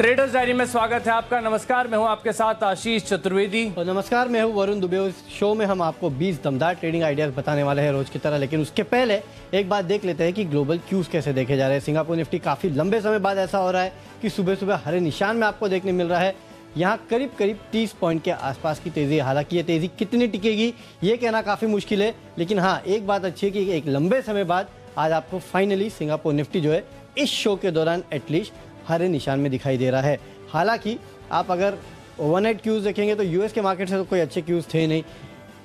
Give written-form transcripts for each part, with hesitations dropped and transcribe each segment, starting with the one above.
Traders diary में स्वागत है आपका। नमस्कार, मैं हूं आपके साथ आशीष चतुर्वेदी और नमस्कार, मैं हूं वरुण दुबे। इस शो में हम आपको 20 दमदार ट्रेडिंग आइडियाज बताने वाले हैं रोज की तरह, लेकिन उसके पहले एक बात देख लेते हैं कि ग्लोबल क्यूज कैसे देखे जा रहे हैं। सिंगापुर निफ्टी काफी लंबे समय बाद ऐसा हो रहा है कि सुबह सुबह हरे निशान में आपको देखने मिल रहा है। यहाँ करीब करीब 30 पॉइंट के आसपास की तेजी है। हालांकि ये तेजी कितनी टिकेगी ये कहना काफी मुश्किल है, लेकिन हाँ एक बात अच्छी है कि एक लंबे समय बाद आज आपको फाइनली सिंगापुर निफ्टी जो है इस शो के दौरान एटलीस्ट हरे निशान में दिखाई दे रहा है। हालांकि आप अगर ओवरनाइट क्यूज देखेंगे तो यूएस के मार्केट से तो कोई अच्छे क्यूज थे नहीं।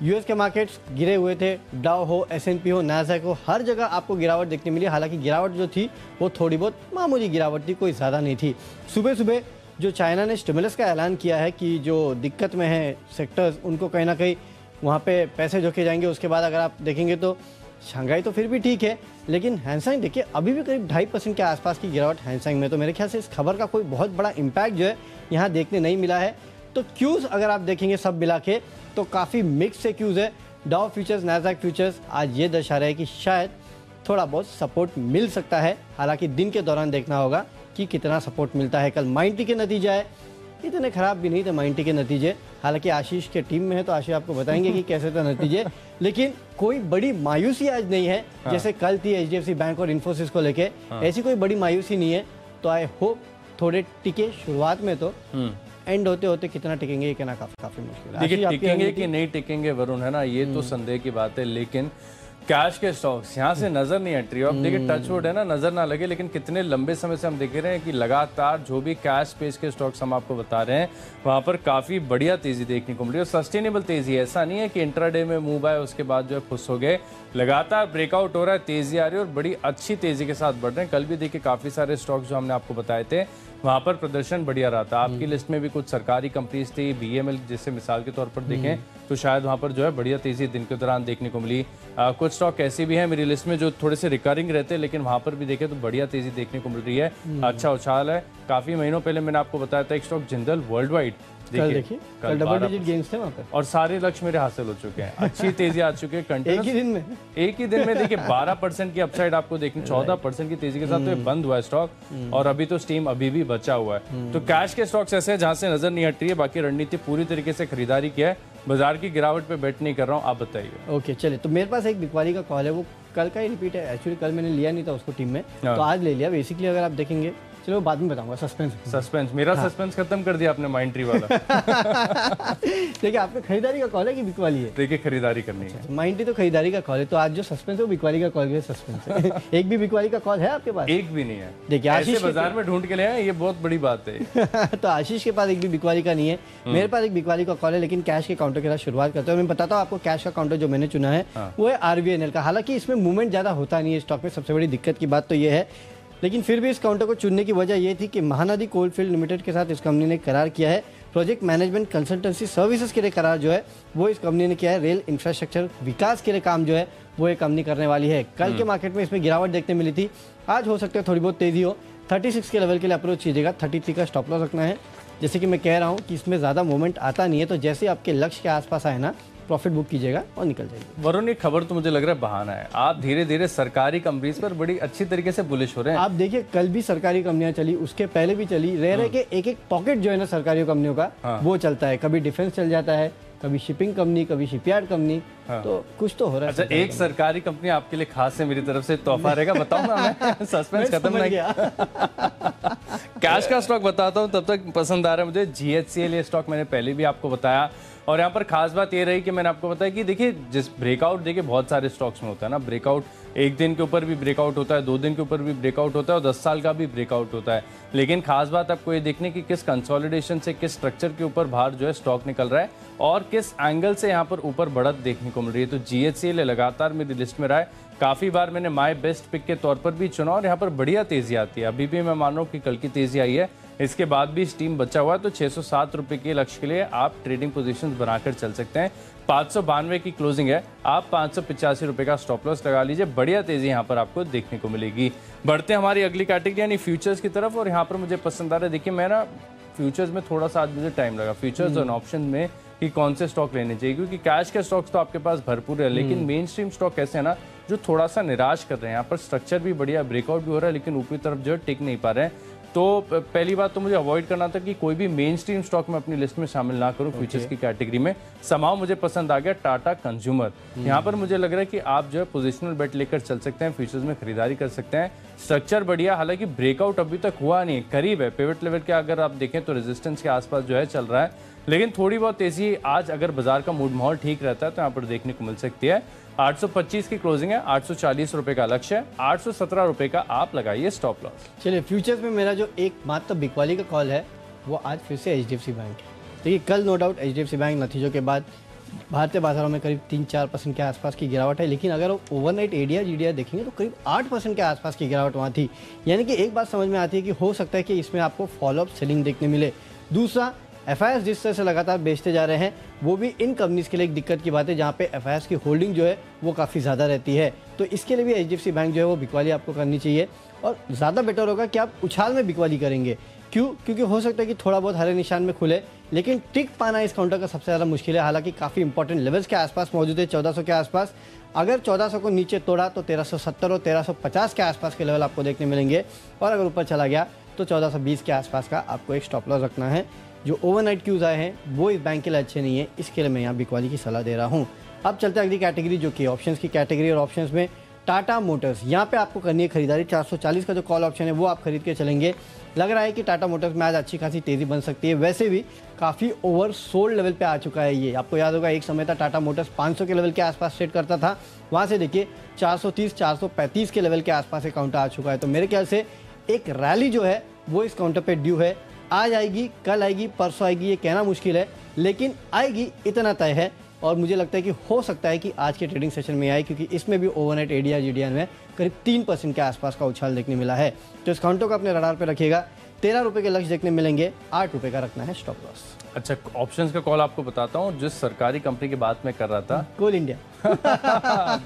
यूएस के मार्केट्स गिरे हुए थे, डाउ हो, एसएनपी हो, नाज़ेक हो, हर जगह आपको गिरावट देखने मिली। हालांकि गिरावट जो थी वो थोड़ी बहुत मामूली गिरावट थी, कोई ज़्यादा नहीं थी। सुबह सुबह जो चाइना ने स्टिमुलस का ऐलान किया है कि जो दिक्कत में है सेक्टर्स उनको कहीं ना कहीं वहाँ पे पैसे झोंके जाएंगे। उसके बाद अगर आप देखेंगे तो शंघाई तो फिर भी ठीक है, लेकिन हैंगसेंग देखिए अभी भी करीब 2.5% के आसपास की गिरावट हैंगसेंग में। तो मेरे ख्याल से इस खबर का कोई बहुत बड़ा इम्पैक्ट जो है यहाँ देखने नहीं मिला है। तो क्यूज अगर आप देखेंगे सब मिला के तो काफ़ी मिक्स से क्यूज है। डाउ फ्यूचर्स, नाज़ेक फ्यूचर्स आज ये दर्शा रहे हैं कि शायद थोड़ा बहुत सपोर्ट मिल सकता है। हालांकि दिन के दौरान देखना होगा कि कितना सपोर्ट मिलता है। कल माइंटी के नतीजे आए, इतने खराब भी नहीं थे माइंटी के नतीजे। हालांकि आशीष के टीम में है तो आशीष आपको बताएंगे कि कैसे थे नतीजे, लेकिन कोई बड़ी मायूसी आज नहीं है। जैसे कल थी एचडीएफसी बैंक और इन्फोसिस को लेके, ऐसी कोई बड़ी मायूसी नहीं है। तो आई होप थोड़े टिके शुरुआत में, तो एंड होते होते कितना टिकेंगे ये कहना काफी मुश्किल है। देखिए टिकेंगे कि नहीं टिकेंगे वरुण, है ना, ये तो संदेह की बात है। लेकिन कैश के स्टॉक्स यहाँ से नजर नहीं हट रही है। अब देखिए टचवुड है ना, नजर ना लगे, लेकिन कितने लंबे समय से हम देख रहे हैं कि लगातार जो भी कैश स्पेस के स्टॉक्स हम आपको बता रहे हैं वहां पर काफी बढ़िया तेजी देखने को मिल रही है। सस्टेनेबल तेजी है, ऐसा नहीं है कि इंट्राडे में मूव आए उसके बाद जो है फुस हो गए। लगातार ब्रेकआउट हो रहा है, तेजी आ रही है और बड़ी अच्छी तेजी के साथ बढ़ रहे हैं। कल भी देखिए काफी सारे स्टॉक्स जो हमने आपको बताए थे वहां पर प्रदर्शन बढ़िया रहा था। आपकी लिस्ट में भी कुछ सरकारी कंपनीज थी, बीएमएल जैसे मिसाल के तौर पर देखें तो शायद वहां पर जो है बढ़िया तेजी दिन के दौरान देखने को मिली। कुछ स्टॉक ऐसे भी हैं मेरी लिस्ट में जो थोड़े से रिकरिंग रहते हैं, लेकिन वहां पर भी देखें तो बढ़िया तेजी देखने को मिल रही है। अच्छा उछाल है। काफी महीनों पहले मैंने आपको बताया था एक स्टॉक जिंदल वर्ल्ड वाइड, देखिए कल डबल डिजिट गेन्स थे वहाँ पे और सारे लक्ष्य मेरे हासिल हो चुके हैं। अच्छी तेजी आ चुकी है कंटिन्यूअस एक ही दिन में देखिए 12% की अपसाइड आपको देखनी, 14% की तेजी के साथ तो ये बंद हुआ है स्टॉक और अभी तो स्टीम अभी भी बचा हुआ है। तो कैश के स्टॉक्स ऐसे हैं जहां से नजर नहीं हट रही है। बाकी रणनीति पूरी तरीके से खरीदारी किया है, बाजार की गिरावट पे बेट नहीं कर रहा हूँ। आप बताइए। ओके चलिए, तो मेरे पास एक बिकवाली का कॉल है, वो कल का ही रिपीट है। एक्चुअली कल मैंने लिया नहीं था उसको टीम में, तो आज ले लिया। बेसिकली अगर आप देखेंगे, चलो बाद में बताऊंगा। सस्पेंस मेरा सस्पेंस खत्म कर दिया आपने माइंट्री वाला। देखिए आपने खरीदारी का कॉल है कि बिकवाली है? देखिए खरीदारी करनी है। माइंट्री तो खरीदारी का कॉल है, तो आज जो सस्पेंस है वो बिकवाली का कॉल है। सस्पेंस है। एक भी बिकवाली का कॉल है आपके पास? एक भी नहीं है। देखिए आशीष बाजार में ढूंढ के ले आए, ये बहुत बड़ी बात है। तो आशीष के पास एक भी बिकवाली का नहीं है, मेरे पास एक बिकवाली का कॉल है। लेकिन कैश के काउंटर के साथ शुरुआत करते हैं। मैं बताता हूँ आपको कैश का काउंटर जो मैंने चुना है वो है आरबीएनएल का। हालांकि इसमें मूवमेंट ज्यादा होता नहीं है स्टॉक में, सबसे बड़ी दिक्कत की बात तो ये है। लेकिन फिर भी इस काउंटर को चुनने की वजह यह थी कि महानदी कोलफील्ड लिमिटेड के साथ इस कंपनी ने करार किया है। प्रोजेक्ट मैनेजमेंट कंसल्टेंसी सर्विसेज के लिए करार जो है वो इस कंपनी ने किया है। रेल इंफ्रास्ट्रक्चर विकास के लिए काम जो है वो ये कंपनी करने वाली है। कल के मार्केट में इसमें गिरावट देखने मिली थी, आज हो सकता है थोड़ी बहुत तेजी हो। 36 के लेवल के लिए अप्रोच कीजिएगा, 33 का स्टॉप लॉस रखना है। जैसे कि मैं कह रहा हूँ कि इसमें ज़्यादा मूवमेंट आता नहीं है, तो जैसे आपके लक्ष्य के आसपास आए ना प्रॉफिट बुक कीजिएगा और निकल जाएगी। वरुण, ये खबर तो मुझे लग रहा है बहाना है। आप धीरे धीरे सरकारी कंपनीज पर बड़ी अच्छी तरीके से बुलिश हो रहे हैं। आप देखिए कल भी सरकारी कंपनियां चली, उसके पहले भी चली। रह के एक एक पॉकेट जो है ना सरकारी कंपनियों का वो चलता है। कभी डिफेंस चल जाता है, कभी शिपिंग कंपनी, कभी शिपयार्ड कंपनी। तो कुछ तो हो रहा है। अच्छा, एक सरकारी कंपनी आपके लिए खास है, मेरी तरफ से तोहफा रहेगा। बताऊंगा मैं, सस्पेंस खत्म नहीं गया। कैश का स्टॉक बताता हूँ, तब तक पसंद आ रहा है मुझे GHCL। ये स्टॉक मैंने पहले भी आपको बताया और यहाँ पर खास बात ये रही कि मैंने आपको बताया कि देखिए जिस ब्रेकआउट देखिए बहुत सारे स्टॉक्स में होता है ना। ब्रेकआउट एक दिन के ऊपर भी ब्रेकआउट होता है, 2 दिन के ऊपर भी ब्रेकआउट होता है और 10 साल का भी ब्रेकआउट होता है। लेकिन खास बात आपको ये देखने की किस कंसोलिडेशन से, किस स्ट्रक्चर के ऊपर बाहर जो है स्टॉक निकल रहा है और किस एंगल से यहाँ पर ऊपर बढ़त देखने को मिल रही है। तो GHCL लगातार मेरी लिस्ट में रहा है। काफी बार मैंने माय बेस्ट पिक के तौर पर भी चुना और यहाँ पर बढ़िया तेजी आती है। अभी भी मैं मान रहा हूँ कि कल की तेजी आई है, इसके बाद भी स्टीम बचा हुआ है। तो 607 रुपए के लक्ष्य के लिए आप ट्रेडिंग पोजीशंस बनाकर चल सकते हैं। 592 की क्लोजिंग है, आप 585 रुपए का स्टॉप लॉस लगा लीजिए। बढ़िया तेजी यहाँ पर आपको देखने को मिलेगी। बढ़ते हैं हमारी अगली कैटेगरी यानी फ्यूचर्स की तरफ और यहाँ पर मुझे पसंद आ रहा है। देखिए मैं ना फ्यूचर्स में थोड़ा सा आज मुझे टाइम लगा, फ्यूचर्स और ऑप्शन में कि कौन से स्टॉक लेने चाहिए, क्योंकि कैश के स्टॉक्स तो आपके पास भरपूर है, लेकिन मेन स्ट्रीम स्टॉक ऐसे है ना जो थोड़ा सा निराश कर रहे हैं। यहाँ पर स्ट्रक्चर भी बढ़िया, ब्रेकआउट भी हो रहा है, लेकिन ऊपरी तरफ जो है टिक नहीं पा रहे हैं। तो पहली बात तो मुझे अवॉइड करना था कि कोई भी मेन स्ट्रीम स्टॉक में अपनी लिस्ट में शामिल ना करूं फ्यूचर्स की कैटेगरी में। समाव मुझे पसंद आ गया टाटा कंज्यूमर। यहाँ पर मुझे लग रहा है कि आप जो है पोजिशनल बेट लेकर चल सकते हैं, फ्यूचर्स में खरीदारी कर सकते हैं। स्ट्रक्चर बढ़िया, हालांकि ब्रेकआउट अभी तक हुआ नहीं, करीब है पिवट लेवल के, अगर आप देखें तो रेजिस्टेंस के आसपास जो है चल रहा है, लेकिन थोड़ी बहुत तेजी आज अगर बाजार का मूड माहौल ठीक रहता है तो यहाँ पर देखने को मिल सकती है। 825 की क्लोजिंग है, 840 रुपए का लक्ष्य है, 817 रुपए का आप लगाइए स्टॉप लॉस। चलिए फ्यूचर्स में मेरा जो एकमात्र बिकवाली का कॉल है वो आज फिर से HDFC बैंक है। देखिए कल नो डाउट HDFC बैंक नतीजों के बाद भारतीय बाजारों में करीब 3-4% के आसपास की गिरावट है, लेकिन अगर ओवरनाइट एडीआर जीडीआर देखेंगे तो करीब 8% के आसपास की गिरावट वहाँ थी। यानी कि एक बात समझ में आती है कि हो सकता है कि इसमें आपको फॉलोअप सेलिंग देखने मिले। दूसरा, FIS जिस तरह से लगातार बेचते जा रहे हैं वो भी इन कंपनीज के लिए एक दिक्कत की बात है, जहाँ पे FIS की होल्डिंग जो है वो काफ़ी ज़्यादा रहती है। तो इसके लिए भी HDFC बैंक जो है वो बिकवाली आपको करनी चाहिए, और ज़्यादा बेटर होगा कि आप उछाल में बिकवाली करेंगे। क्यों? क्योंकि हो सकता है कि थोड़ा बहुत हरे निशान में खुले, लेकिन टिक पाना इस काउंटर का सबसे ज़्यादा मुश्किल है। हालांकि काफ़ी इंपॉर्टेंट लेवल्स के आसपास मौजूद है, 1400 के आसपास। अगर 1400 को नीचे तोड़ा तो 1370 और 1350 के आसपास के लेवल आपको देखने मिलेंगे, और अगर ऊपर चला गया तो 1420 के आसपास का आपको एक स्टॉप लॉस रखना है। जो ओवरनाइट क्यूज आए हैं वो इस बैंक के लिए अच्छे नहीं है, इसके लिए मैं यहाँ बिकवाली की सलाह दे रहा हूँ। अब चलते हैं अगली कैटेगरी जो कि ऑप्शंस की कैटेगरी, और ऑप्शंस में टाटा मोटर्स, यहाँ पे आपको करनी है खरीदारी। 440 का जो कॉल ऑप्शन है वो आप खरीद के चलेंगे। लग रहा है कि टाटा मोटर्स में आज अच्छी खासी तेज़ी बन सकती है। वैसे भी काफ़ी ओवर सोल्ड लेवल पे आ चुका है ये। आपको याद होगा एक समय था टाटा मोटर्स 500 के लेवल के आसपास ट्रेड करता था, वहाँ से देखिए 430-435 के लेवल के आसपास एक काउंटर आ चुका है। तो मेरे ख्याल से एक रैली जो है वो इस काउंटर पे ड्यू है। आज आएगी, कल आएगी, परसों आएगी, ये कहना मुश्किल है, लेकिन आएगी इतना तय है। और मुझे लगता है कि हो सकता है कि आज के ट्रेडिंग सेशन में आए, क्योंकि इसमें भी ओवरनाइट एडीआर जीडीआर में करीब 3% के आसपास का उछाल देखने मिला है। तो इस काउंटर को अपने रडार पे रखिएगा। 13 रुपये के लक्ष्य देखने मिलेंगे, 8 रुपये का रखना है स्टॉप लॉस। अच्छा, ऑप्शंस का कॉल आपको बताता हूँ, जिस सरकारी कंपनी की बात मैं कर रहा था, कोल इंडिया।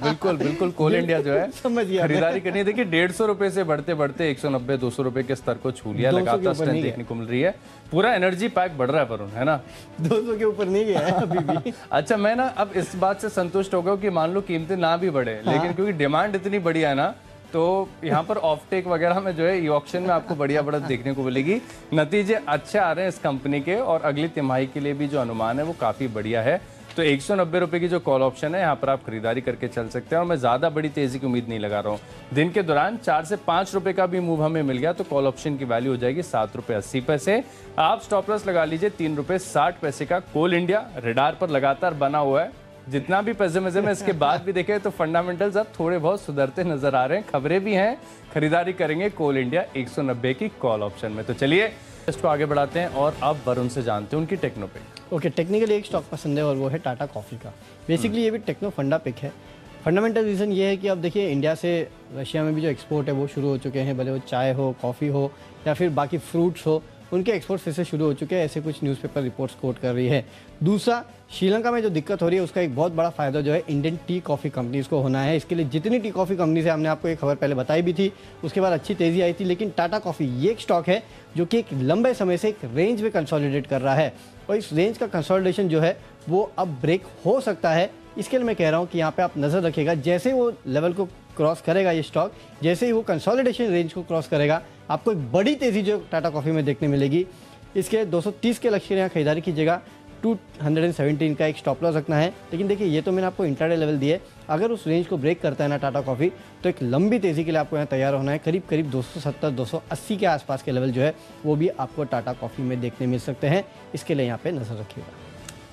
बिल्कुल बिल्कुल, कोल इंडिया जो है समझ गया, खरीदारी करनी है। देखिए 150 रुपए से बढ़ते बढ़ते 190-200 रुपए के स्तर को छू लिया, लगातार स्ट्रेंथ देखने को मिल रही है। पूरा एनर्जी पैक बढ़ रहा है वरुण, है ना? 200 के ऊपर नहीं गया है अभी भी। अच्छा, मैं ना अब इस बात से संतुष्ट हो गया कि मान लो कीमतें ना भी बढ़े, लेकिन क्योंकि डिमांड इतनी बढ़िया है ना, तो यहाँ पर ऑफ टेक वगैरह में जो है ऑक्शन में आपको बढ़िया बढ़त देखने को मिलेगी। नतीजे अच्छे आ रहे हैं इस कंपनी के, और अगली तिमाही के लिए भी जो अनुमान है वो काफ़ी बढ़िया है। तो 190 रुपये की जो कॉल ऑप्शन है यहाँ पर आप खरीदारी करके चल सकते हैं, और मैं ज़्यादा बड़ी तेज़ी की उम्मीद नहीं लगा रहा हूँ। दिन के दौरान 4 से 5 रुपये का भी मूव हमें मिल गया तो कॉल ऑप्शन की वैल्यू हो जाएगी 7 रुपये 80 पैसे। आप स्टॉप लॉस लगा लीजिए 3 रुपये 60 पैसे का। कोल इंडिया रडार पर लगातार बना हुआ है, जितना भी पैसे में इसके बाद भी देखें तो फंडामेंटल्स अब थोड़े बहुत सुधरते नजर आ रहे हैं, खबरें भी हैं। खरीदारी करेंगे कोल इंडिया 190 की कॉल ऑप्शन में। तो चलिए इसको आगे बढ़ाते हैं और अब वरुण से जानते हैं उनकी टेक्नो पिक। ओके, टेक्निकली एक स्टॉक पसंद है और वो है टाटा कॉफ़ी का। बेसिकली ये भी टेक्नो फंडा पिक है। फंडामेंटल रीज़न ये है कि अब देखिए इंडिया से रशिया में भी जो एक्सपोर्ट है वो शुरू हो चुके हैं, भले वो चाय हो, कॉफ़ी हो या फिर बाकी फ्रूट्स हो, उनके एक्सपोर्ट फिर से शुरू हो चुके हैं, ऐसे कुछ न्यूज़पेपर रिपोर्ट्स कोट कर रही है। दूसरा, श्रीलंका में जो दिक्कत हो रही है उसका एक बहुत बड़ा फायदा जो है इंडियन टी कॉफ़ी कंपनीज़ को होना है। इसके लिए जितनी टी कॉफ़ी कंपनीज है, हमने आपको एक खबर पहले बताई भी थी, उसके बाद अच्छी तेज़ी आई थी, लेकिन टाटा कॉफ़ी ये एक स्टॉक है जो कि एक लंबे समय से एक रेंज में कंसोलिडेट कर रहा है, और इस रेंज का कंसोलिडेशन जो है वो अब ब्रेक हो सकता है। इसके लिए मैं कह रहा हूँ कि यहाँ पे आप नज़र रखिएगा, जैसे वो लेवल को क्रॉस करेगा ये स्टॉक, जैसे ही वो कंसोलिडेशन रेंज को क्रॉस करेगा, आपको एक बड़ी तेज़ी जो टाटा कॉफ़ी में देखने मिलेगी। इसके 230 के लक्ष्य के यहाँ खरीदारी कीजिएगा, 217 का एक स्टॉप लॉस रखना है। लेकिन देखिए ये तो मैंने आपको इंट्राडे लेवल दिए, अगर उस रेंज को ब्रेक करता है ना टाटा कॉफ़ी, तो एक लंबी तेज़ी के लिए आपको यहाँ तैयार होना है। करीब करीब 270-280 के आसपास के लेवल जो है वो भी आपको टाटा कॉफ़ी में देखने मिल सकते हैं। इसके लिए यहाँ पे नज़र रखिएगा।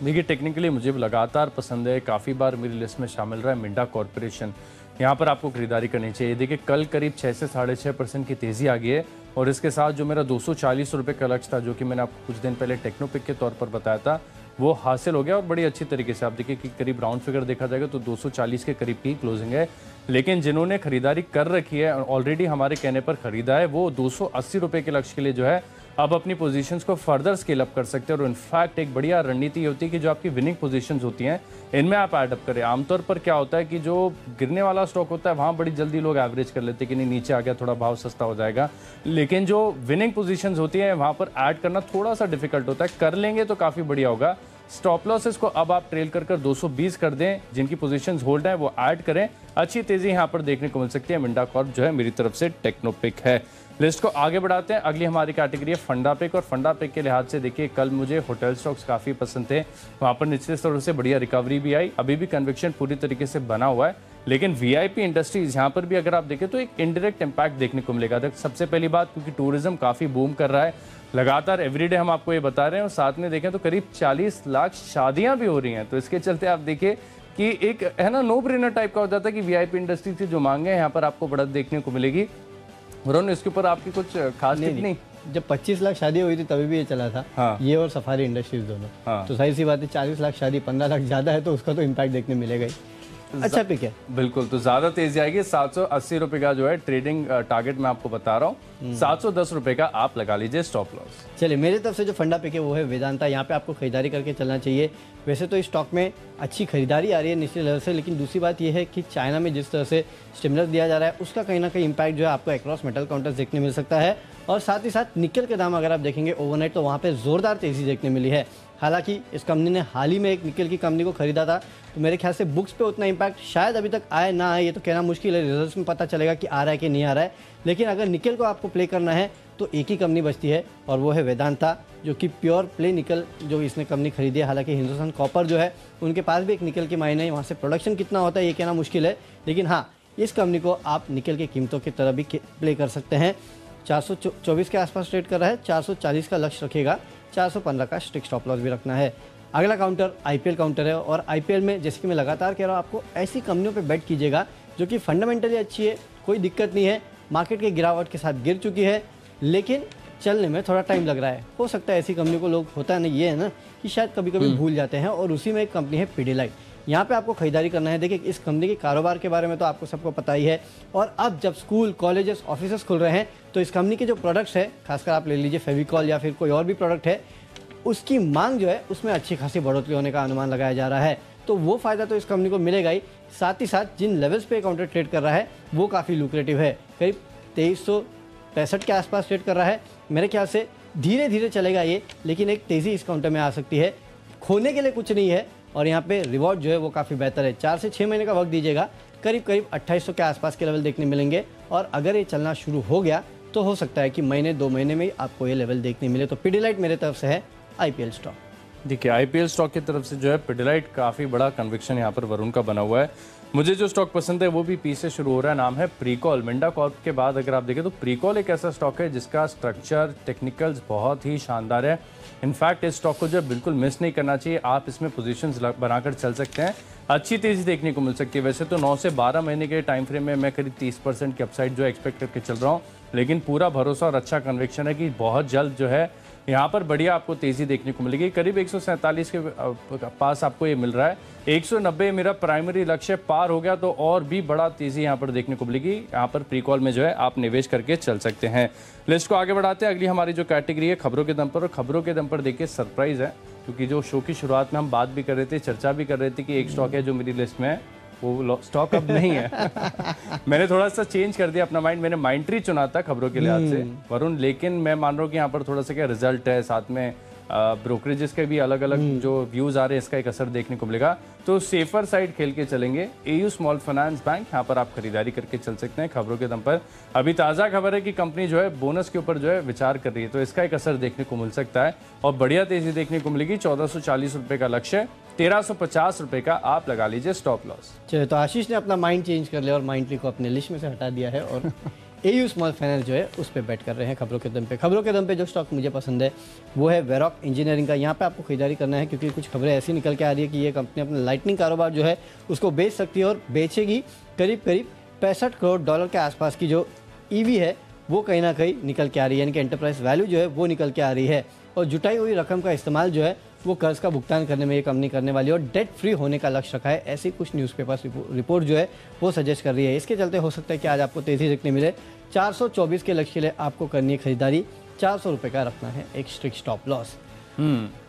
देखिए टेक्निकली मुझे लगातार पसंद है, काफ़ी बार मेरी लिस्ट में शामिल रहा है मिंडा कॉर्पोरेशन। यहाँ पर आपको खरीदारी करनी चाहिए। देखिए कल करीब 6 से 6.5% की तेज़ी आ गई है, और इसके साथ जो मेरा 240 रुपये का लक्ष्य था, जो कि मैंने आपको कुछ दिन पहले टेक्नोपिक के तौर पर बताया था, वो हासिल हो गया और बड़ी अच्छी तरीके से। आप देखिए कि करीब राउंड फिगर देखा जाएगा तो 240 के करीब की क्लोजिंग है। लेकिन जिन्होंने खरीदारी कर रखी है, ऑलरेडी हमारे कहने पर खरीदा है, वो 280 रुपये के लक्ष्य के लिए जो है अब अपनी पोजीशंस को फर्दर स्केल अप कर सकते हैं। और इनफैक्ट एक बढ़िया रणनीति होती है कि जो आपकी विनिंग पोजीशंस होती हैं इनमें आप ऐड अप करें। आमतौर पर क्या होता है कि जो गिरने वाला स्टॉक होता है वहाँ बड़ी जल्दी लोग एवरेज कर लेते हैं कि नहीं नीचे आ गया, थोड़ा भाव सस्ता हो जाएगा, लेकिन जो विनिंग पोजीशंस होती हैं वहाँ पर ऐड करना थोड़ा सा डिफिकल्ट होता है। कर लेंगे तो काफ़ी बढ़िया होगा। स्टॉप लॉसेस को अब आप ट्रेल कर 220 कर दें, जिनकी पोजीशंस होल्ड है वो ऐड करें। अच्छी तेजी यहाँ पर देखने को मिल सकती है। मिंडा कॉर्प जो है मेरी तरफ से टेक्नोपिक है। लिस्ट को आगे बढ़ाते हैं। अगली हमारी कैटेगरी है फंडा पिक, और फंडा पिक के लिहाज से देखिए कल मुझे होटल स्टॉक्स काफ़ी पसंद थे, वहाँ पर निचले स्तरों से बढ़िया रिकवरी भी आई, अभी भी कन्विक्शन पूरी तरीके से बना हुआ है। लेकिन वीआईपी इंडस्ट्रीज यहाँ पर भी अगर आप देखें तो एक इनडायरेक्ट इम्पैक्ट देखने को मिलेगा। सबसे पहली बात, क्योंकि टूरिज्म काफ़ी बूम कर रहा है, लगातार एवरीडे हम आपको ये बता रहे हैं, और साथ में देखें तो करीब 40 लाख शादियाँ भी हो रही हैं। तो इसके चलते आप देखिए कि एक है ना नो ब्रेनर टाइप का हो जाता है कि वीआईपी इंडस्ट्री से जो मांगे हैं यहाँ पर आपको बढ़त देखने को मिलेगी। वरुण, इसके ऊपर आपकी कुछ खास टिप नहीं? जब 25 लाख शादी हुई थी तभी भी ये चला था। हाँ। ये और सफारी इंडस्ट्रीज दोनों। हाँ। तो सही सी बात है, 40 लाख शादी 15 लाख ज़्यादा है तो उसका तो इम्पैक्ट देखने मिलेगा ही। अच्छा पिक है, बिल्कुल। तो ज्यादा तेजी आएगी। 780 रुपए का जो है ट्रेडिंग टारगेट मैं आपको बता रहा हूँ, 710 रुपए का आप लगा लीजिए स्टॉप लॉस। चलिए मेरी तरफ से जो फंडा पिक है वो है वेदांता। यहाँ पे आपको खरीदारी करके चलना चाहिए। वैसे तो इस स्टॉक में अच्छी खरीदारी आ रही है निचले लेवल से, लेकिन दूसरी बात यह है कि चाइना में जिस तरह से स्टिमुलस दिया जा रहा है उसका कहीं ना कहीं इम्पैक्ट जो है आपको अक्रॉस मेटल काउंटर्स देखने मिल सकता है। और साथ ही साथ निकल के दाम अगर आप देखेंगे ओवरनाइट तो वहाँ पे जोरदार तेजी देखने मिली है। हालांकि इस कंपनी ने हाल ही में एक निकल की कंपनी को खरीदा था, तो मेरे ख्याल से बुक्स पे उतना इम्पैक्ट शायद अभी तक आए ना आए, ये तो कहना मुश्किल है। रिजल्ट्स में पता चलेगा कि आ रहा है कि नहीं आ रहा है। लेकिन अगर निकल को आपको प्ले करना है तो एक ही कंपनी बचती है, और वो है वेदांता, जो कि प्योर प्ले निकल जो इसने कंपनी खरीदी है। हालांकि हिंदुस्तान कॉपर जो है उनके पास भी एक निकल की माइन है, वहाँ से प्रोडक्शन कितना होता है ये कहना मुश्किल है। लेकिन हाँ, इस कंपनी को आप निकल की कीमतों की तरह भी प्ले कर सकते हैं। 424 के आसपास ट्रेड कर रहा है, 440 का लक्ष्य रखेगा, 415 का स्ट्रिक्ट स्टॉप लॉस भी रखना है। अगला काउंटर आईपीएल काउंटर है, और आईपीएल में जैसे कि मैं लगातार कह रहा हूँ आपको ऐसी कंपनियों पे बेट कीजिएगा जो कि फंडामेंटली अच्छी है, कोई दिक्कत नहीं है, मार्केट के गिरावट के साथ गिर चुकी है लेकिन चलने में थोड़ा टाइम लग रहा है। हो सकता है ऐसी कंपनी को लोग, होता है ना, ये है ना कि शायद कभी कभी भूल जाते हैं, और उसी में एक कंपनी है पीडीलाइट। यहाँ पे आपको खरीदारी करना है। देखिए इस कंपनी के कारोबार के बारे में तो आपको सबको पता ही है, और अब जब स्कूल कॉलेजेस ऑफिसेस खुल रहे हैं तो इस कंपनी के जो प्रोडक्ट्स है, खासकर आप ले लीजिए फेविकॉल या फिर कोई और भी प्रोडक्ट है, उसकी मांग जो है उसमें अच्छी खासी बढ़ोतरी होने का अनुमान लगाया जा रहा है। तो वो फायदा तो इस कंपनी को मिलेगा ही, साथ ही साथ जिन लेवल्स पे काउंटर ट्रेड कर रहा है वो काफ़ी लुक्रेटिव है। करीब 2365 के आसपास ट्रेड कर रहा है। मेरे ख्याल से धीरे धीरे चलेगा ये, लेकिन एक तेज़ी इस काउंटर में आ सकती है। खोने के लिए कुछ नहीं है, और यहाँ पे रिवॉर्ड जो है वो काफ़ी बेहतर है। 4 से 6 महीने का वक्त दीजिएगा, करीब 2800 के आसपास के लेवल देखने मिलेंगे, और अगर ये चलना शुरू हो गया तो हो सकता है कि महीने 2 महीने में ही आपको ये लेवल देखने मिले। तो पीडीलाइट मेरे तरफ से है आईपीएल स्टॉक। देखिए आईपीएल स्टॉक की तरफ से जो है पीडीलाइट काफ़ी बड़ा कन्विक्शन यहाँ पर वरुण का बना हुआ है। मुझे जो स्टॉक पसंद है वो भी पी से शुरू हो रहा है, नाम है प्रीकॉल। मिंडा कॉर्प के बाद अगर आप देखें तो प्रीकॉल एक ऐसा स्टॉक है जिसका स्ट्रक्चर टेक्निकल्स बहुत ही शानदार है। इनफैक्ट इस स्टॉक को जो बिल्कुल मिस नहीं करना चाहिए। आप इसमें पोजीशंस बनाकर चल सकते हैं, अच्छी तेज़ी देखने को मिल सकती है। वैसे तो 9 से 12 महीने के टाइम फ्रेम में मैं करीब 30% की अपसाइड जो एक्सपेक्ट करके चल रहा हूँ, लेकिन पूरा भरोसा और अच्छा कन्विक्शन है कि बहुत जल्द जो है यहाँ पर बढ़िया आपको तेज़ी देखने को मिलेगी। करीब 147 के पास आपको ये मिल रहा है। 190 मेरा प्राइमरी लक्ष्य पार हो गया तो और भी बड़ा तेज़ी यहाँ पर देखने को मिलेगी। यहाँ पर प्रीकॉल में जो है आप निवेश करके चल सकते हैं। लिस्ट को आगे बढ़ाते हैं। अगली हमारी जो कैटेगरी है खबरों के दम पर, और खबरों के दम पर देखिए सरप्राइज़ है, क्योंकि जो शो की शुरुआत में हम बात भी कर रहे थे, चर्चा भी कर रहे थे कि एक स्टॉक है जो मेरी लिस्ट में है, वो स्टॉक अब नहीं है। मैंने थोड़ा सा चेंज कर दिया अपना माइंड। मैंने माइंडट्री चुना था खबरों के लिहाज से वरुण, लेकिन मैं मान रहा हूँ कि यहाँ पर थोड़ा सा क्या रिजल्ट है, साथ में ब्रोकरेजेस के भी अलग अलग जो व्यूज आ रहे हैं, इसका एक असर देखने को मिलेगा। तो सेफर साइड खेल के चलेंगे। एयू स्मॉल फाइनेंस बैंक, यहाँ पर आप खरीदारी करके चल सकते हैं खबरों के दम पर। अभी ताज़ा खबर है कि कंपनी जो है बोनस के ऊपर जो है विचार कर रही है, तो इसका एक असर देखने को मिल सकता है और बढ़िया तेजी देखने को मिलेगी। 1440 रुपये का लक्ष्य, 1350 रुपये का आप लगा लीजिए स्टॉप लॉस। चलिए, तो आशीष ने अपना माइंड चेंज कर लिया और माइंडट्री को अपने लिस्ट में से हटा दिया है, और एयू स्मॉल फाइनेंस जो है उस पर बैट कर रहे हैं खबरों के दम पे। खबरों के दम पे जो स्टॉक मुझे पसंद है वो है वेरॉक इंजीनियरिंग का। यहाँ पे आपको खरीदारी करना है, क्योंकि कुछ खबरें ऐसी निकल के आ रही है कि ये कंपनी अपना लाइटनिंग कारोबार जो है उसको बेच सकती है, और बेचेगी। करीब करीब 65 करोड़ डॉलर के आसपास की जो ईवी है वो कहीं ना कहीं निकल के आ रही है, यानी कि एंटरप्राइज वैल्यू जो है वो निकल के आ रही है। और जुटाई हुई रकम का इस्तेमाल जो है वो कर्ज का भुगतान करने में ये कंपनी करने वाली है, और डेट फ्री होने का लक्ष्य रखा है। ऐसी कुछ न्यूज़पेपर्स रिपोर्ट जो है वो सजेस्ट कर रही है। इसके चलते हो सकता है कि आज आपको तेज़ी देखने मिले। 424 के लक्ष्य के लिए आपको करनी है खरीदारी, 400 रुपये का रखना है एक स्ट्रिक्ट स्टॉप लॉस।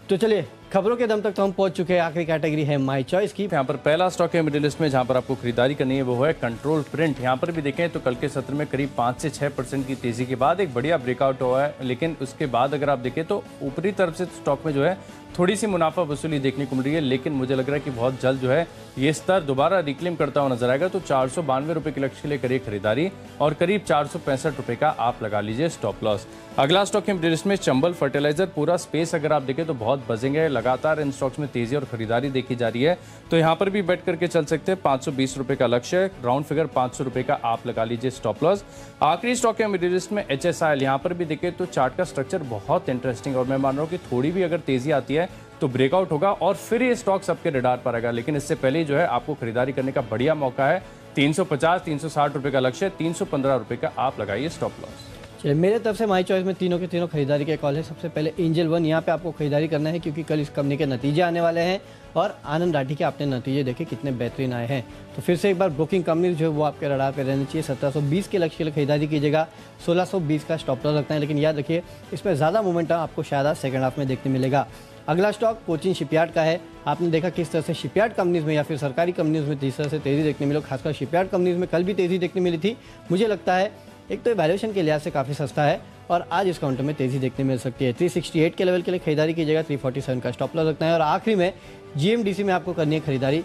तो चलिए खबरों के दम तक तो हम पहुंच चुके हैं। आखिरी कैटेगरी है माय चॉइस की। यहाँ पर पहला स्टॉक है मिडिल लिस्ट में जहाँ पर आपको खरीदारी करनी है, वो है कंट्रोल प्रिंट। यहाँ पर भी देखें तो कल के सत्र में करीब 5 से 6% की तेजी के बाद एक बढ़िया ब्रेकआउट हुआ है, लेकिन उसके बाद अगर आप देखें तो ऊपरी तरफ से स्टॉक में जो है थोड़ी सी मुनाफा वसूली देखने को मिल रही है, लेकिन मुझे लग रहा है कि बहुत जल्द जो है ये स्तर दोबारा रिक्लेम करता हुआ नजर आएगा। तो 492 रुपए के लक्ष्य के लिए करिए खरीदारी और करीब 465 रुपए का आप लगा लीजिए स्टॉप लॉस। अगला स्टॉक है मिडिल लिस्ट में चंबल फर्टिलाइजर। पूरा स्पेस अगर आप देखें तो बहुत बजिंग है, लगातार इन स्टॉक्स में तेजी और खरीदारी देखी जा रही है, तो यहाँ पर भी बेट करके चल सकते हैं। 520 रुपए का लक्ष्य है, राउंड फिगर 500 रुपए का आप लगा लीजिए स्टॉप लॉस। आखिरी स्टॉक है मिडिल लिस्ट में HSIL। यहाँ पर भी देखें तो चार्ट का स्ट्रक्चर बहुत इंटरेस्टिंग और मैं मान रहा हूँ कि थोड़ी भी अगर तेजी आती है तो ब्रेकआउट होगा और फिर ये स्टॉक सबके रडार पर आएगा, लेकिन इससे पहले जो है आपको खरीदारी करने का बढ़िया मौका है। 350-360 रुपए का लक्ष्य, 315 रुपए का आप लगाइए स्टॉप लॉस। चलिए, मेरे तरफ से माय चॉइस में तीनों के तीनों खरीदारी के कॉल है। सबसे पहले एंजल वन, यहाँ पे आपको खरीदारी करना है क्योंकि कल इस कंपनी के नतीजे आने वाले हैं और आनंद राठी के आपने नतीजे देखे कितने बेहतरीन आए हैं। तो फिर से एक बार ब्रोकिंग कंपनी जो है वो आपके रडार पे रहनी चाहिए। 1720 के लक्ष्य के लिए खरीदारी कीजिएगा, 1620 का स्टॉप लॉस रखना है, लेकिन याद रखिए इसमें ज़्यादा मोमेंटम आपको शायद आज सेकंड हाफ में देखने मिलेगा। अगला स्टॉक कोचिन शिपयार्ड का है। आपने देखा किस तरह से शिपयार्ड कंपनीज में या फिर सरकारी कंपनीज में जिस तरह से तेज़ी देखने मिली, खासकर शिपयार्ड कंपनीज में कल भी तेज़ी देखने मिली थी। मुझे लगता है एक तो वैल्यूएशन के लिहाज से काफ़ी सस्ता है और आज इस काउंटर में तेज़ी देखने मिल सकती है। 368 के लेवल के लिए खरीदारी कीजिएगा, 347 का स्टॉप लॉस रखना है और आखिरी में GMDC में आपको करनी है खरीदारी।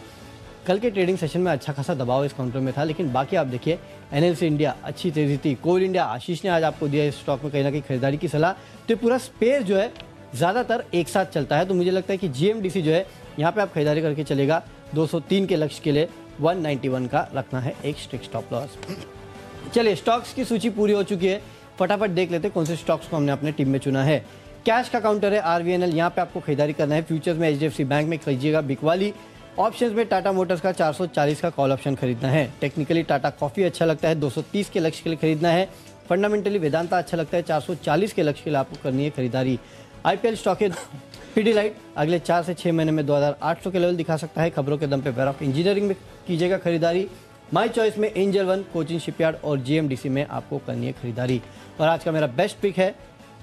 कल के ट्रेडिंग सेशन में अच्छा खासा दबाव इस काउंटर में था, लेकिन बाकी आप देखिए NLC इंडिया अच्छी तेज़ी थी, कोल इंडिया, आशीष ने आज आपको दिया इस स्टॉक में कहीं ना कहीं खरीदारी की सलाह। तो पूरा स्पेस जो है ज़्यादातर एक साथ चलता है, तो मुझे लगता है कि GMDC जो है यहाँ पे आप खरीदारी करके चलेगा। 203 के लक्ष्य के लिए 191 का रखना है एक स्ट्रिक्ट स्टॉप लॉस। चलिए, स्टॉक्स की सूची पूरी हो चुकी है, फटाफट देख लेते हैं कौन से स्टॉक्स को हमने अपने टीम में चुना है। कैश का काउंटर है RVNL, यहाँ पे आपको खरीदारी करना है। फ्यूचर्स में HDFC बैंक में खरीदिएगा बिकवाली। ऑप्शंस में टाटा मोटर्स का 440 का कॉल ऑप्शन खरीदना है। टेक्निकली टाटा कॉफी अच्छा लगता है, 230 के लक्ष्य के लिए खरीदना है। फंडामेंटली वेदांता अच्छा लगता है, 440 के लक्ष्य के लिए आपको करनी है खरीदारी। IPL स्टॉक है पीडीलाइट, अगले 4 से 6 महीने में 2800 के लेवल दिखा सकता है। खबरों के दम पे वेयर ऑफ इंजीनियरिंग में कीजिएगा खरीदारी। माय चॉइस में एंजल वन, कोचिन शिपयार्ड और GMDC में आपको करनी है खरीदारी। और आज का मेरा बेस्ट पिक है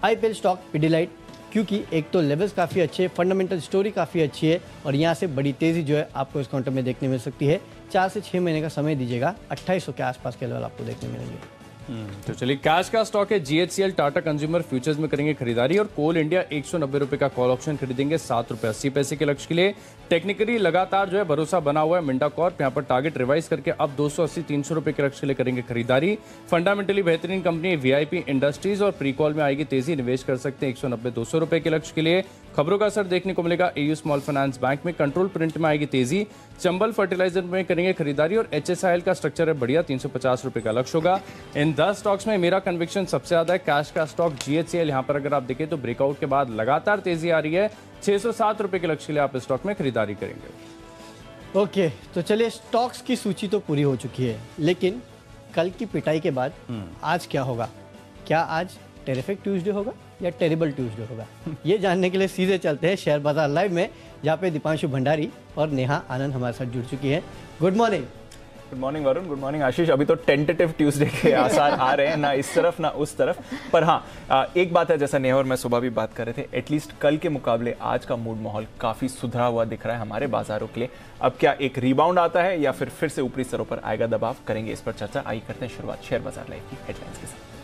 IPL स्टॉक पीडीलाइट, क्योंकि एक तो लेवल्स काफ़ी अच्छे, फंडामेंटल स्टोरी काफ़ी अच्छी है और यहाँ से बड़ी तेज़ी जो है आपको इस काउंटर में देखने मिल सकती है। 4 से 6 महीने का समय दीजिएगा, 2800 के आसपास के लेवल आपको देखने मिलेंगे। तो चलिए, कैश का स्टॉक है GHCL, टाटा कंज्यूमर फ्यूचर्स में करेंगे खरीदारी और कोल इंडिया 190 रुपए का कॉल ऑप्शन खरीदेंगे 7 रुपए 80 पैसे के लक्ष्य के लिए। टेक्निकली लगातार जो है भरोसा बना हुआ है मिंडा कॉर्प, यहाँ पर टारगेट रिवाइज करके अब 280-300 रुपए के लक्ष्य के लिए करेंगे खरीदारी। फंडामेंटली बेहतरीन कंपनी VIP इंडस्ट्रीज और प्री कॉल में आएगी तेजी, निवेश कर सकते हैं 190-200 रुपए के लक्ष्य के लिए। खबरों का असर देखने को मिलेगा AU स्मॉल फाइनेंस बैंक में, कंट्रोल प्रिंट में आएगी तेजी, चंबल फर्टिलाइजर में करेंगे खरीदारी और HSIL का स्ट्रक्चर है बढ़िया, 350 रुपए का लक्ष्य होगा। इन 10 स्टॉक्स में मेरा कन्विक्शन सबसे ज्यादा है कैश का स्टॉक GHCL। यहाँ पर अगर आप देखें तो ब्रेकआउट के बाद लगातार तेजी आ रही है, 607 रुपए के लक्ष्य के लिए आप इस स्टॉक में खरीदारी करेंगे। ओके, तो चलिए, स्टॉक्स की सूची तो पूरी हो चुकी है, लेकिन कल की पिटाई के बाद आज क्या होगा? क्या आज टेरिफिक ट्यूसडे होगा या टेरिबल ट्यूसडे होगा? ये जानने के लिए सीधे चलते हैं शेयर बाजार लाइव में, जहाँ पे दीपांशु भंडारी और नेहा आनंद हमारे साथ जुड़ चुकी है। Good morning. Good morning Varun, good morning Ashish. अभी तो टेंटेटिव ट्यूसडे के आसार आ रहे हैं, ना इस तरफ ना उस तरफ, पर हाँ एक बात है, जैसा नेहा और मैं सुबह भी बात कर रहे थे, एटलीस्ट कल के मुकाबले आज का मूड माहौल काफी सुधरा हुआ दिख रहा है हमारे बाजारों के लिए। अब क्या एक रिबाउंड आता है या फिर से ऊपरी स्तरों पर आएगा दबाव, करेंगे इस पर चर्चा। आइए करते हैं शुरुआत शेयर बाजार लाइव की हेडलाइंस के साथ।